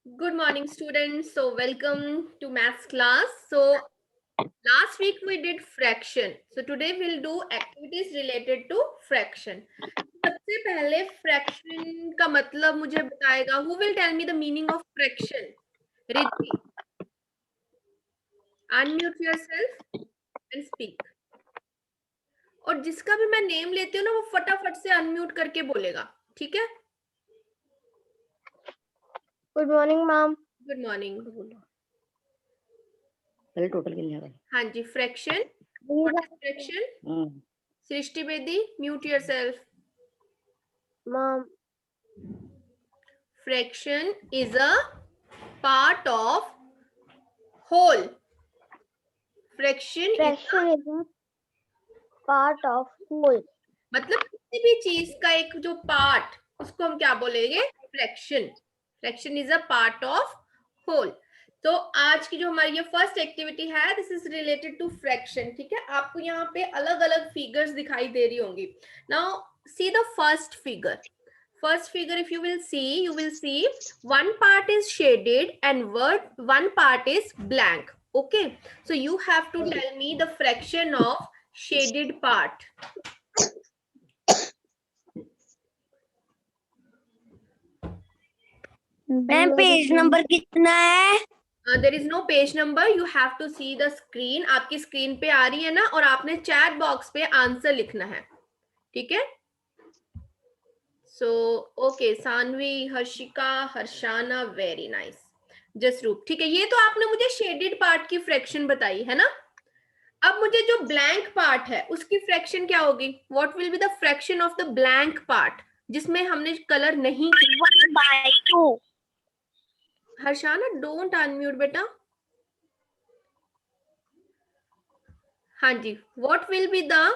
Good morning, students. So, welcome to maths class. So, last week we did fraction. So, today we'll do activities related to fraction. सबसे पहले fraction का मतलब मुझे बताएगा. Who will tell me the meaning of fraction? Riddhi, unmute yourself and speak. और जिसका भी मैं नेम लेती हूँ ना वो फटाफट से अनम्यूट करके बोलेगा. ठीक है? Good morning ma'am. Good morning. पहले टोटल कितने आ रहे हाँ जी, फ्रैक्शन. What is fraction? हैं? Srishti Bedi, mute yourself. Ma'am Fraction is a part of whole. Fraction is fraction is a part of whole. मतलब किसी भी चीज का एक जो पार्ट, उसको हम क्या बोलेंगे? Fraction. Fraction is a part of whole. तो आज की जो हमारी ये फर्स्ट एक्टिविटी है, this is related to fraction. ठीक है, आपको यहाँ पे अलग अलग फिगर्स दिखाई दे रही होंगी. Now see the first figure. First figure, if you will see one part is shaded and one part is blank. Okay, so you have to tell me the fraction of shaded part. Ma'am page number कितना है? There is no page number. You have to see the screen. आपकी screen पे आ रही है ना, और आपने chat box पे आंसर लिखना है. ठीक है? So, okay, Saanvi, Harshika, Harshana, very nice. Jasroop, ठीक है. ये तो आपने मुझे शेडेड पार्ट की फ्रैक्शन बताई है ना. अब मुझे जो ब्लैंक पार्ट है उसकी फ्रैक्शन क्या होगी? What will be the fraction of the blank part जिसमें हमने कलर नहीं किया? 1/2। हर्षाना, डोंट अनम्यूट बेटा. हाँ जी, what will be the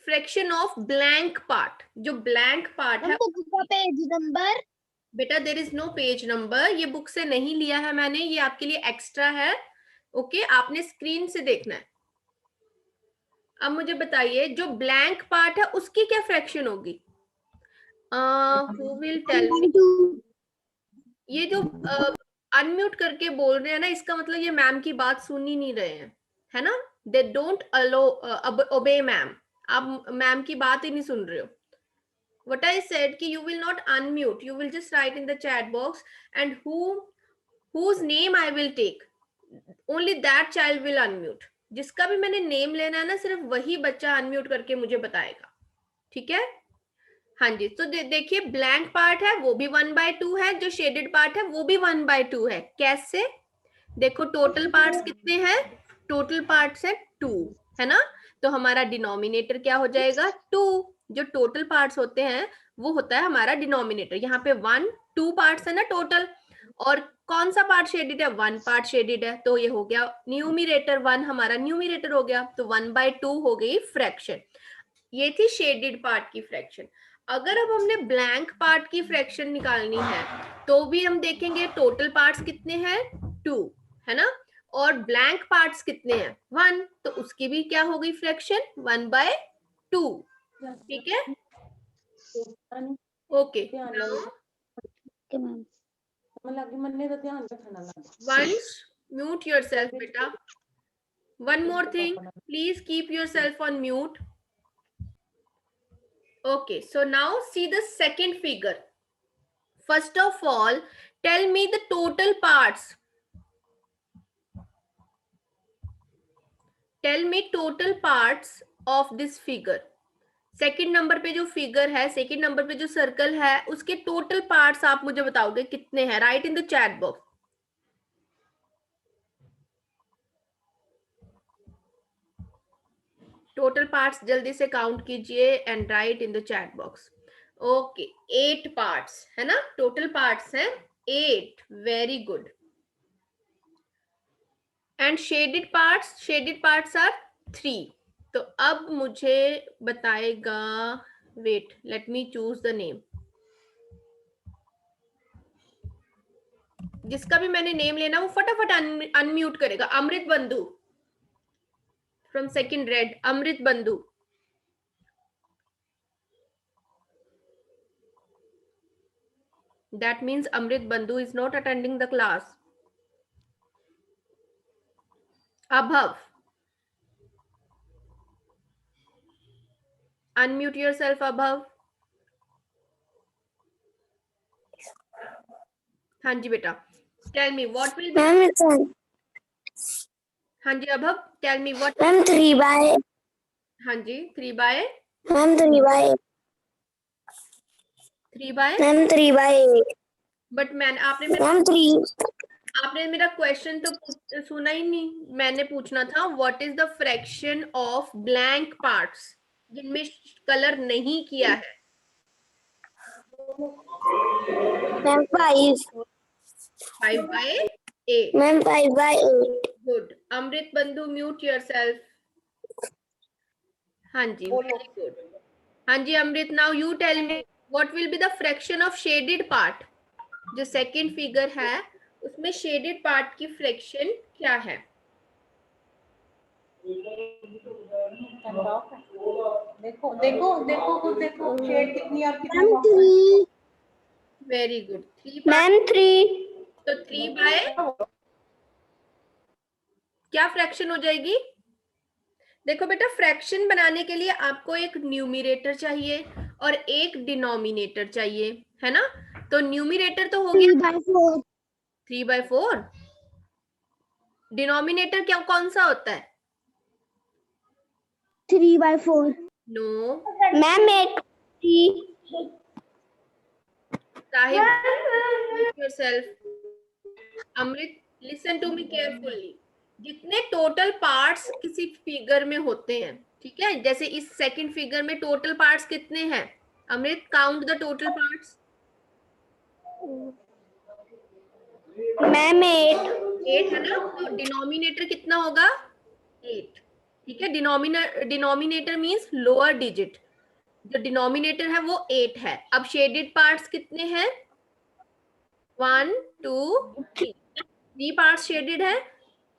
fraction of blank part? जो ब्लैंक पार्ट है पेज नंबर बेटा, there is no page number. ये बुक से नहीं लिया है मैंने, ये आपके लिए एक्स्ट्रा है. ओके, आपने स्क्रीन से देखना है. अब मुझे बताइए, जो ब्लैंक पार्ट है उसकी क्या फ्रैक्शन होगी? Who will tell me? ये जो अनम्यूट करके बोल रहे हैं ना, इसका मतलब ये मैम की बात सुन ही नहीं रहे हैं, है ना. दे डोंट अलो ओबे मैम. आप मैम की बात ही नहीं सुन रहे हो. What I said कि you will not unmute, you will just write in the chat box, and whose name I will take, only that child will unmute. जिसका भी मैंने नेम लेना है ना, सिर्फ वही बच्चा अनम्यूट करके मुझे बताएगा. ठीक है? हाँ जी. तो देखिए, ब्लैंक पार्ट है वो भी 1/2 है, जो शेडेड पार्ट है वो भी 1/2 है. कैसे? देखो, टोटल पार्ट्स कितने हैं? टोटल पार्ट्स है 2, है ना. तो हमारा डिनोमिनेटर क्या हो जाएगा? 2. जो टोटल पार्ट्स होते हैं वो होता है हमारा डिनोमिनेटर. यहाँ पे 1 2 पार्ट्स है ना टोटल, और कौन सा पार्ट शेडेड है? 1 पार्ट शेडेड है. तो ये हो गया न्यूमिरेटर 1, हमारा न्यूमिरेटर हो गया. तो 1/2 हो गई फ्रैक्शन. ये थी शेडेड पार्ट की फ्रैक्शन. अगर अब हमने ब्लैंक पार्ट की फ्रैक्शन निकालनी है तो भी हम देखेंगे टोटल पार्ट्स कितने हैं? 2, है ना. और ब्लैंक पार्ट्स कितने हैं? 1. तो उसकी भी क्या हो गई फ्रैक्शन? 1/2. ठीक है? Okay. Once, mute yourself beta. One more thing, please keep yourself on mute. Okay, so now see the second figure. First of all, tell me the total parts. Tell me total parts of this figure. Second number पे जो figure है, second number पे जो circle है, उसके total parts आप मुझे बताओगे कितने हैं? Write in the chat box. Total parts जल्दी से काउंट कीजिए and write in the chat box. Okay, 8 parts है ना. टोटल पार्ट्स हैं 8. Very good. And shaded parts are 3. तो अब मुझे बताएगा, wait, let me choose the name. जिसका भी मैंने नेम लेना वो फटाफट अनम्यूट करेगा. अमृत बंधु फ्रॉम सेकंड रेड. अमृत बंधु. That means Amrit Bandhu is not attending the class. Abhav, unmute yourself, Abhav. हाँ जी बेटा, tell me what will be. Ma'am it's हाँ जी अभव, tell me what. Ma'am 3 by. हाँ जी 3 by. Ma'am 3 by. 3 by. Ma'am 3 by 8. But मैंने ma'am 3. आपने मेरा question तो सुना ही नहीं. मैंने पूछना था what is the fraction of blank parts जिनमें कलर नहीं किया है. Ma'am 5. 5 by 8. Ma'am 5 by 8. Good. Amrit Bandhu mute yourself. हाँ जी वेरी गुड. हाँ जी Amrit, now you tell me what will be the fraction of shaded part. जो सेकंड फिगर है उसमें शेडेड पार्ट की फ्रैक्शन क्या है. देखो देखो देखो खुद देखो शेड कितनी और कितना. मैम 3. Very good. 3 मैम 3. तो 3 बाय क्या फ्रैक्शन हो जाएगी. देखो बेटा, फ्रैक्शन बनाने के लिए आपको एक न्यूमरेटर चाहिए और एक डिनोमिनेटर चाहिए, है ना. तो न्यूमरेटर तो हो गया 3 by 4. 3 by 4. डिनोमिनेटर क्या कौन सा होता है. 3 by 4. No ma'am 8. Sahib yourself. Amrit listen to me carefully. जितने टोटल पार्ट्स किसी फिगर में होते हैं, ठीक है, जैसे इस सेकंड फिगर में टोटल पार्ट्स कितने हैं. Amrit count the total parts. Ma'am 8. 8 है ना. तो डिनोमिनेटर कितना होगा 8. ठीक है, डिनोमिनेटर मींस लोअर डिजिट. जो डिनोमिनेटर है वो 8 है. अब शेडेड पार्ट्स कितने हैं 1 2 3. 3 पार्ट्स शेडेड है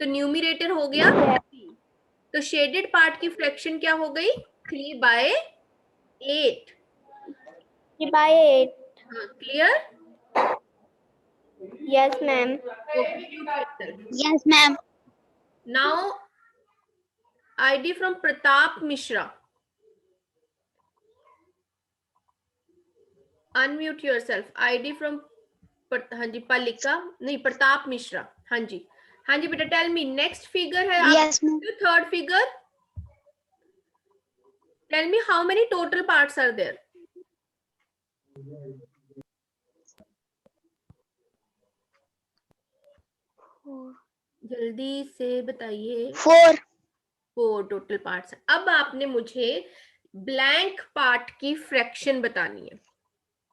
तो न्यूमरेटर हो गया 3. तो शेडेड पार्ट की फ्रैक्शन क्या हो गई 3 by 8. 3 by 8. हाँ clear. Yes, ma'am. Yes, ma'am. Now ID from Pratap Mishra. Unmute yourself. ID from हाँ जी पलिका नहीं प्रताप मिश्रा. हाँ जी हाँ जी बेटा, टेल मी नेक्स्ट फिगर है. Yes, ma'am. Third figure. Tell me how many total parts are there. जल्दी से बताइए. 4. 4 टोटल पार्ट्स. अब आपने मुझे ब्लैंक पार्ट की फ्रैक्शन बतानी है.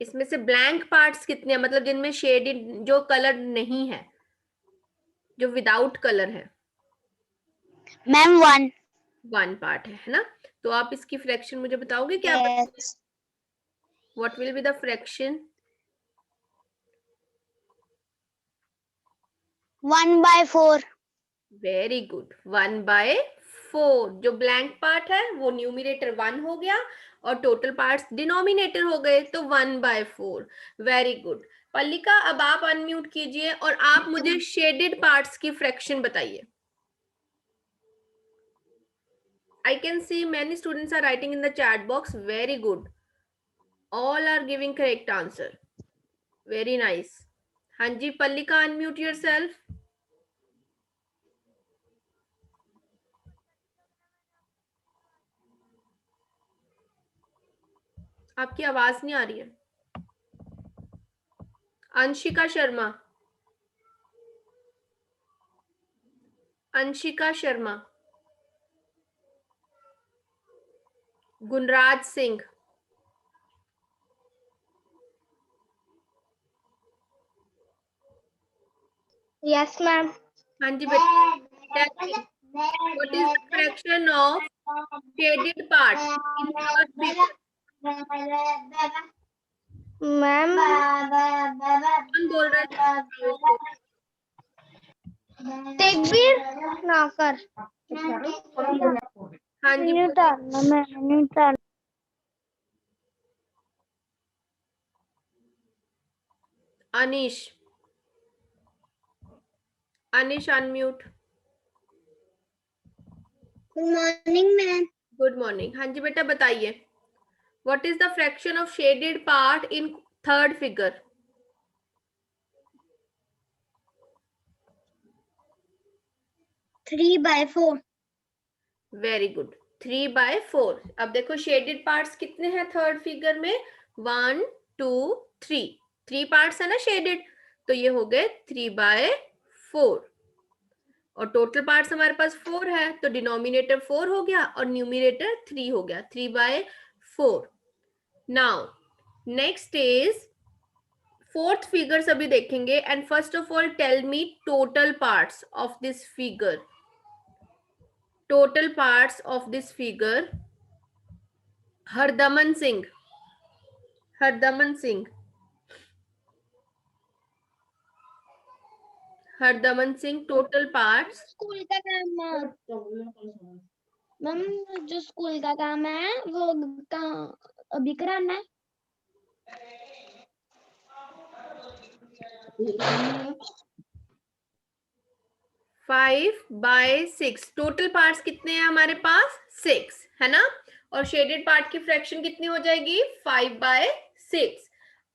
इसमें से ब्लैंक पार्ट्स कितने हैं, मतलब जिनमें शेडेड जो कलर नहीं है, जो विदाउट कलर है. Ma'am 1. 1 पार्ट है ना. तो आप इसकी फ्रैक्शन मुझे बताओगे क्या. Yes. What will be the fraction. 1 by 4. Very good. 1 by 4. जो ब्लैंक पार्ट है वो न्यूमरेटर 1 हो गया और टोटल पार्ट्स डिनोमिनेटर हो गए, तो 1 by 4. Very good. पल्लिका अब आप अनम्यूट कीजिए और आप मुझे शेडेड पार्ट्स की फ्रैक्शन बताइए. I can see many students are writing in the chat box. Very good. All are giving correct answer. Very nice. हाँ जी पल्लिका, unmute yourself. आपकी आवाज नहीं आ रही है. अंशिका शर्मा. अंशिका शर्मा. गुणराज सिंह. Yes, ma'am. हाँ जी बेटा, what is the fraction of shaded part in third figure. Ma'am. कौन बोल रहा है. Tekbir ना कर. हाँ जी Newton. Ma'am Newton. Anish, Anish unmute. Good morning ma'am. Good morning. हाँ जी बेटा बताइए, what is the fraction of shaded part in third figure? 3/4। Very good, 3/4। अब देखो शेडेड पार्ट्स कितने हैं थर्ड फिगर में? 1 2 3, 3 पार्ट्स है ना शेडेड, तो ये हो गए 3/4। और टोटल पार्ट्स हमारे पास 4 है, तो डिनोमिनेटर 4 हो गया और न्यूमिनेटर 3 हो गया, 3/4। Now next is fourth figure सभी देखेंगे, and first of all tell me total parts of this figure. Total parts of this figure. Hardaman Singh, Hardaman Singh, Hardaman Singh, total parts. School का काम मैम, जो स्कूल का काम है वो कहाँ अभी कराना है? 5/6। टोटल पार्ट्स कितने हैं हमारे पास? 6 है ना। और शेडेड पार्ट की फ्रैक्शन कितनी हो जाएगी? 5/6।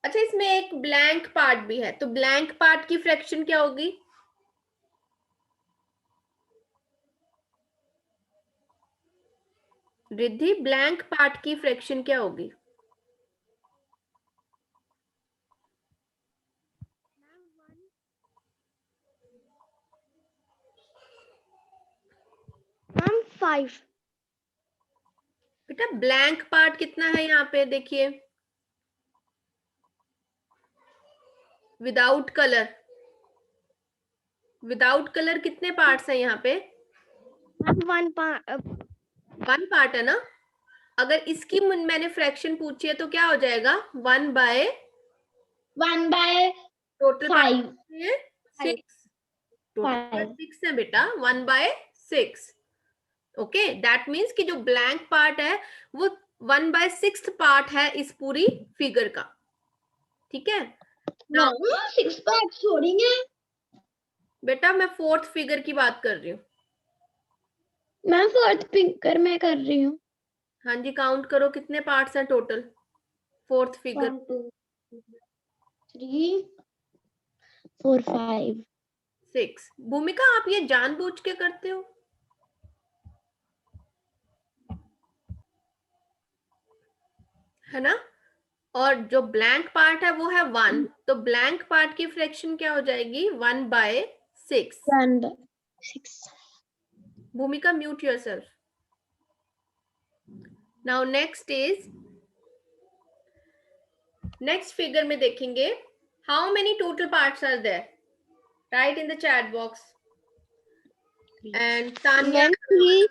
अच्छा, इसमें एक ब्लैंक पार्ट भी है, तो ब्लैंक पार्ट की फ्रैक्शन क्या होगी? रिद्धि, ब्लैंक पार्ट की फ्रैक्शन क्या होगी? मैम 5। बेटा ब्लैंक पार्ट कितना है यहाँ पे? देखिए, विदाउट कलर, विदाउट कलर कितने पार्ट्स हैं यहाँ पे? 1 1 पार्ट है ना। अगर इसकी मैंने फ्रैक्शन पूछी है तो क्या हो जाएगा? 1/, 1/5। टोटल पार्ट 6, टोटल पार्ट 6 है बेटा, 1/6। ओके, दैट मीन्स कि जो ब्लैंक पार्ट है वो 1/6 पार्ट है इस पूरी फिगर का। ठीक है ना? 6 पार्ट थोड़ी है बेटा मैं फोर्थ फिगर की बात कर रही हूँ। मैम, फोर्थ फिगर में कर रही हूँ। हाँ जी, काउंट करो कितने पार्ट्स हैं टोटल फोर्थ फिगर। 1 2 3 4 5। 6। भूमिका, आप ये जानबूझ के करते हो? है ना। और जो ब्लैंक पार्ट है वो है 1, तो ब्लैंक पार्ट की फ्रैक्शन क्या हो जाएगी? 1/6। 1/6। Bhumika, mute yourself. Now next is, next figure में देखेंगे how many total parts are there, write in the chat box. And Tania, ma'am 3।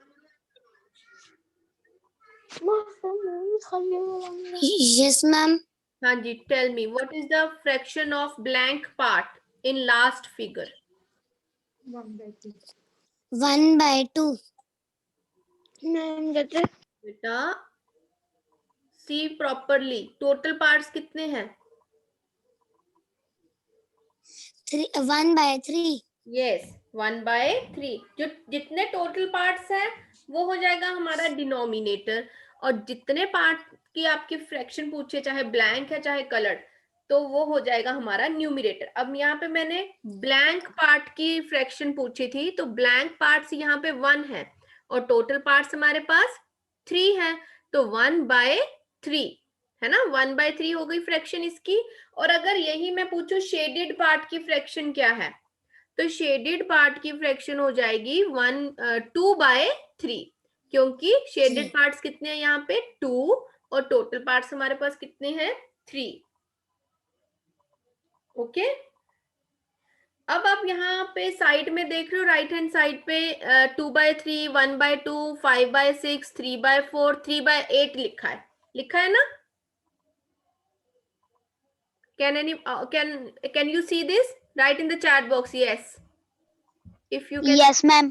Yes ma'am. हाँ जी, tell me what is the fraction of blank part in last figure? 1/2। Ma'am बेटा see properly, total parts कितने हैं? 1/3। Yes, 1/3। जो जितने total parts हैं वो हो जाएगा हमारा डिनोमिनेटर, और जितने पार्ट की आपकी फ्रैक्शन पूछे, चाहे ब्लैंक है चाहे कलर्ड, तो वो हो जाएगा हमारा न्यूमिनेटर। अब यहाँ पे मैंने ब्लैंक पार्ट की फ्रैक्शन पूछी थी, तो ब्लैंक पार्ट्स यहाँ पे 1 है और टोटल पार्ट्स हमारे पास 3 है, तो 1/3 है ना। 1/3 हो गई फ्रैक्शन इसकी। और अगर यही मैं पूछूं शेडेड पार्ट की फ्रैक्शन क्या है, तो शेडेड पार्ट की फ्रैक्शन हो जाएगी 2/3, क्योंकि शेडेड पार्ट्स कितने हैं यहाँ पे? 2, और टोटल पार्ट्स हमारे पास कितने हैं? 3। ओके, अब आप यहाँ पे साइड में देख रहे हो, राइट हैंड साइड पे 2/3, 1/2, 5/6, 3/4, 3/8 लिखा है, लिखा है ना। Can you see this? Write in the chat box yes if you can. Yes ma'am.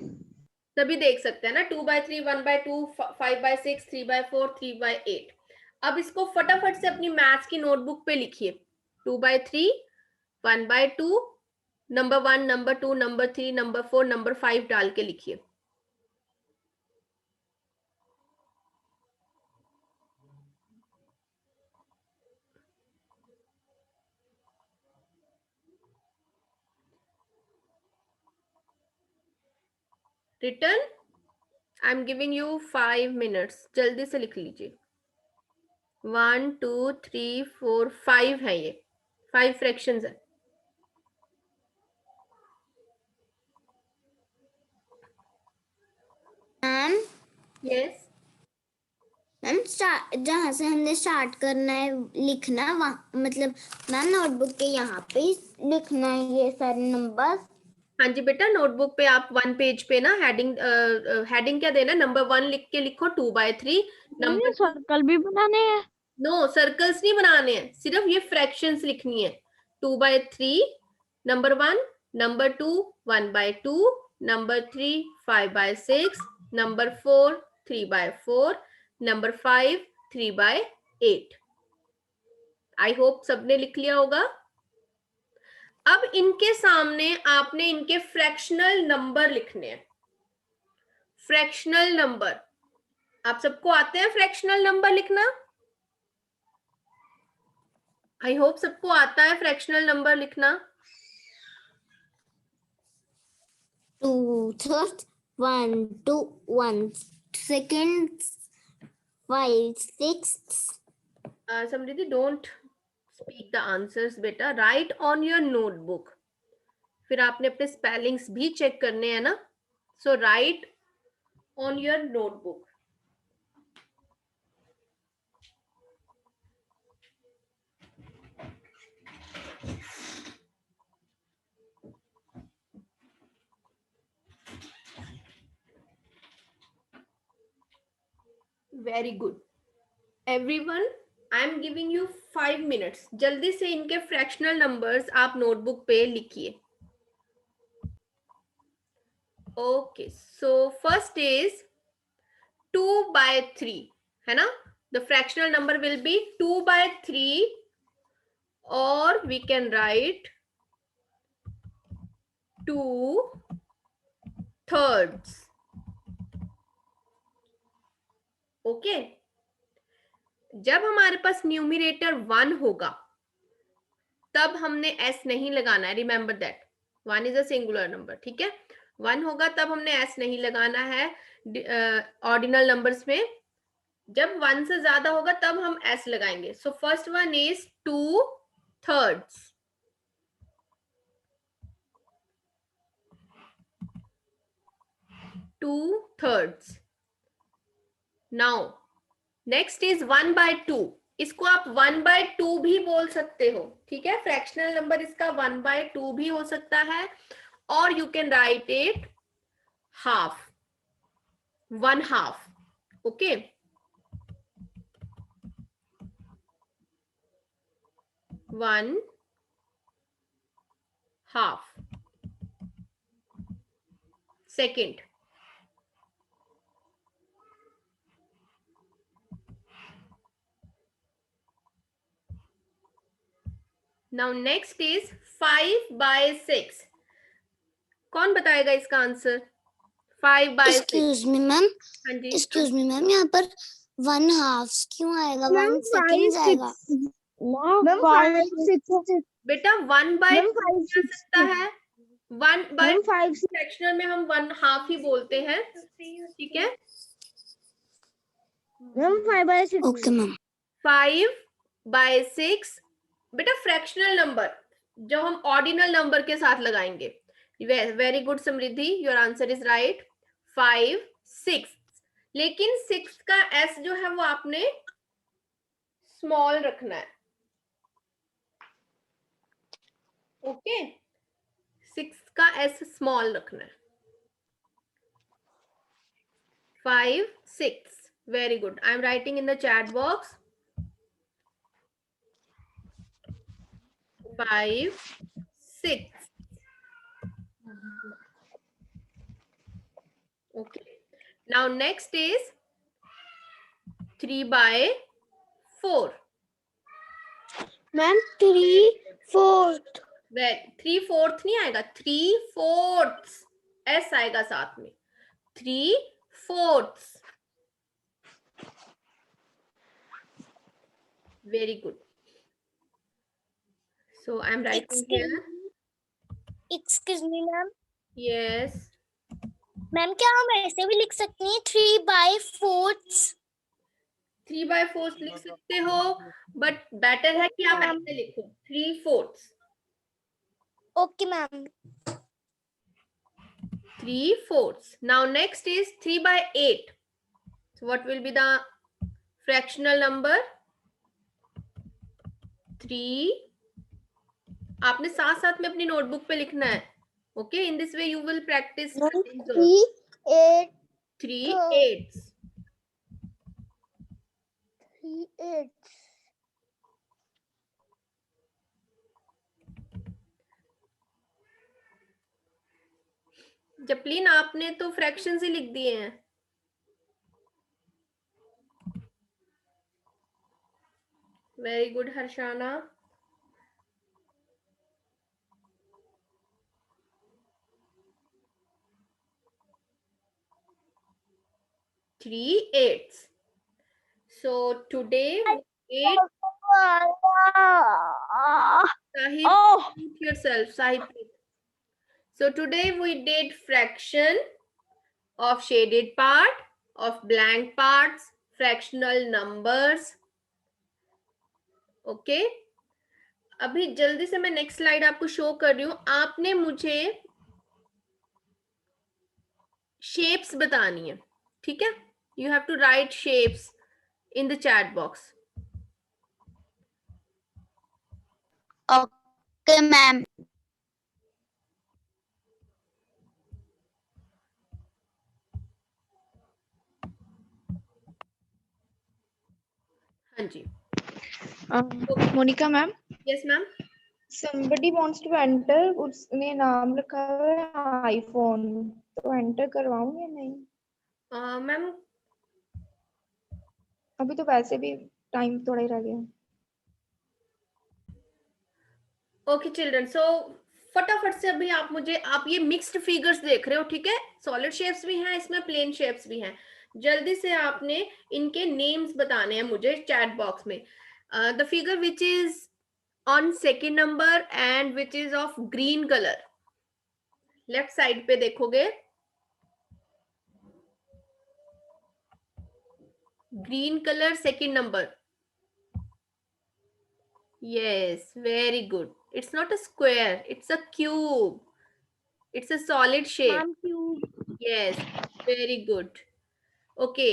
सभी देख सकते हैं ना, 2/3, 1/2, 5/6, 3/4, 3/8। अब इसको फटाफट से अपनी मैथ्स की नोटबुक पे लिखिए। 2/3, 1/2, number 1, number 2, number 3, number 4, number 5 डाल के लिखिए। Return, I am giving you 5 minutes, जल्दी से लिख लीजिए। 1 2 3 4 5 है, ये 5 फ्रैक्शंस है। मैम यस मैम जहाँ से हमने स्टार्ट करना है लिखना, वहाँ मतलब मैम नोटबुक के यहाँ पे ही लिखना है ये सारे नंबर। हाँ जी बेटा, नोटबुक पे आप 1 पेज पे ना हेडिंग हेडिंग क्या देना, नंबर 1 लिख के लिखो 2/3, नंबर 2। सर्कल भी बनाने हैं? नो, सर्कल्स नहीं बनाने हैं, सिर्फ ये फ्रैक्शंस लिखनी है। 2/3, number 1, number 2 1/2, number 3 5/6, number 4 3/4, number 5 3/8। I hope सबने लिख लिया होगा। अब इनके सामने आपने इनके फ्रैक्शनल नंबर लिखने हैं। फ्रैक्शनल नंबर, आप सबको आते हैं फ्रैक्शनल नंबर लिखना? आई होप सबको आता है फ्रैक्शनल नंबर लिखना। 2/3, 1 2 1 second, 5 6। Samriddhi, don't speak the answers बेटा, राइट ऑन योर नोटबुक। फिर आपने अपने स्पेलिंग्स भी चेक करने हैं ना, so write on your notebook. Very good everyone, I am giving you 5 minutes, जल्दी से इनके फ्रैक्शनल नंबर्स आप नोटबुक पे लिखिए। ओके, सो फर्स्ट इज 2/3, है ना? The fractional number will be 2/3, और वी कैन राइट 2/3। ओके, जब हमारे पास न्यूमरेटर 1 होगा तब हमने एस नहीं लगाना है, remember that 1 is a singular number, ठीक है? 1 होगा तब हमने एस नहीं लगाना है ऑर्डिनल नंबर्स में। जब 1 से ज्यादा होगा तब हम एस लगाएंगे। So first one is 2/3। Now next is 1/2। इसको आप 1/2 भी बोल सकते हो, ठीक है? फ्रैक्शनल नंबर इसका 1/2 भी हो सकता है, और you can write it half, 1/2। Okay, 1/2। Second, now next is 5/6। कौन बताएगा इसका आंसर? 5/6। एक्सक्यूज मी मैम, हाँ जी, एक्सक्यूज मी मैम, यहाँ पर 1/2 क्यों आएगा? 1 सेकेंड आएगा मैम 5 6 बेटा 1/2 मैम आ 5 सकता 6 है, 1/2 मैम 5 6 फ्रैक्शनल में हम 1/2 ही बोलते हैं, ठीक है? मैम 5/6। Okay ma'am. 5/6 बेटा फ्रैक्शनल नंबर जो हम ऑर्डिनल नंबर के साथ लगाएंगे। Very good Samriddhi, your answer is right, 5/6। लेकिन 6 का एस जो है वो आपने स्मॉल रखना है। ओके, 6 का एस स्मॉल रखना है। 5/6, very good. I am writing in the chat box 5/6. Okay, now next is 3/4. Ma'am 3/4 3/4 नहीं आएगा, 3/4 एस आएगा साथ में, 3/4। Very good. So I am writing here. Excuse me ma'am. Yes, ma'am क्या हम ऐसे भी लिख सकते हैं 3/4? 3/4 लिख सकते हो, बट बेटर है कि आप ऐसे लिखो 3/4। Okay ma'am. 3/4। Now next is 3/8. So what will be the fractional number? 3। आपने साथ साथ में अपनी नोटबुक पे लिखना है। Okay, in this way you will practice 3/8 3/8। 3/8। Japleen, आपने तो फ्रैक्शंस ही लिख दिए हैं। Very good Harshana. Three eighths. So today we ate. Sahib, Oh. mute yourself, Sahib. Please. So today we did fraction of shaded part, of blank parts, fractional numbers. Okay. अभी जल्दी से मैं नेक्स्ट स्लाइड आपको show कर रही हूं। आपने मुझे शेप्स बतानी है, ठीक है? You have to write shapes in the chat box. Okay ma'am. हाँ जी, Monika ma'am, yes ma'am. somebody wants to enter, उसने नाम रखा है आईफोन, तो एंटर करवाऊं या नहीं? मैम अभी तो वैसे भी टाइम थोड़ा ही रह गया। ओके चिल्ड्रन, सो फटाफट से अभी आप मुझे, आप ये मिक्स्ड फिगर्स देख रहे हो, ठीक है? सॉलिड शेप्स भी हैं इसमें, प्लेन शेप्स भी हैं। जल्दी से आपने इनके नेम्स बताने हैं मुझे चैट बॉक्स में। The figure which is on second number and which is of green colour, left side पे देखोगे, green colour second number. Yes, very good. It's not a square, it's a cube. It's a solid shape. Ma'am cube. Yes, very good. Okay.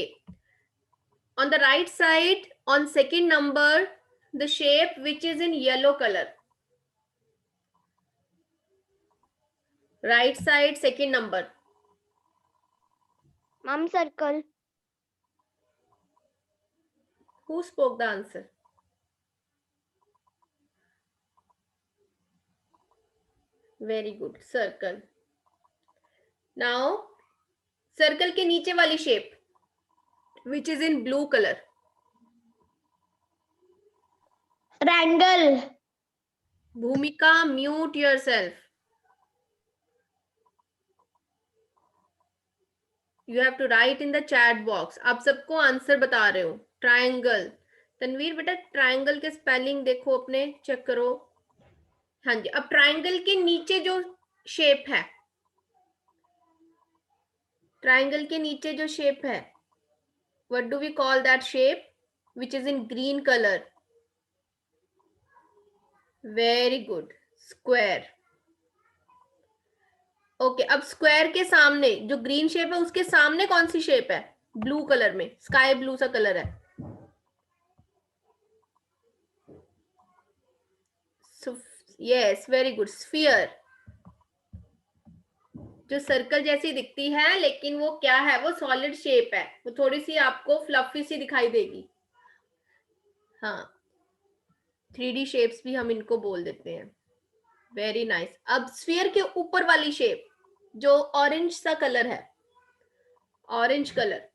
On the right side, on second number, the shape which is in yellow color. Right side, second number. Ma'am circle. Who spoke the answer? Very good. Circle. Now, circle के नीचे वाली shape, which is in blue color. Triangle. Bhumika, mute yourself. You have to write in the chat box. आप सबको answer बता रहे हो। Triangle. Tanveer बेटा, triangle के स्पेलिंग देखो अपने, चेक करो। हाँ जी, अब ट्रायंगल के नीचे जो शेप है, ट्रायंगल के नीचे जो शेप है, what do we call that shape which is in green colour? Very good, square. Okay, अब स्क्वायर के सामने जो ग्रीन शेप है, उसके सामने कौन सी शेप है? ब्लू कलर में, स्काई ब्लू सा कलर है। Yes, very good, sphere. जो सर्कल जैसी दिखती है, लेकिन वो क्या है? वो सॉलिड शेप है, वो थोड़ी सी आपको फ्लफी सी दिखाई देगी। हाँ, 3D शेप्स भी हम इनको बोल देते हैं। Very nice. अब स्फीयर के ऊपर वाली शेप जो ऑरेंज सा कलर है, orange colour,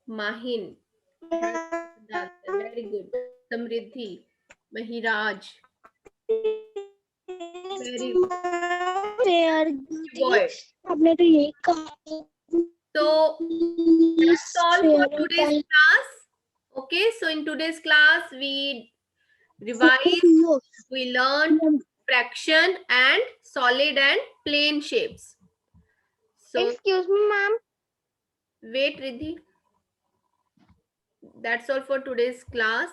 Mahin, very good, Samriddhi, Mahiraj, Very good. Fair Boy. आपने तो यही कहा So that's all for today's class. Okay, so in today's class we revised, we learned fraction and solid and plane shapes. So Excuse me, ma'am. wait, Riddhi. That's all for today's class.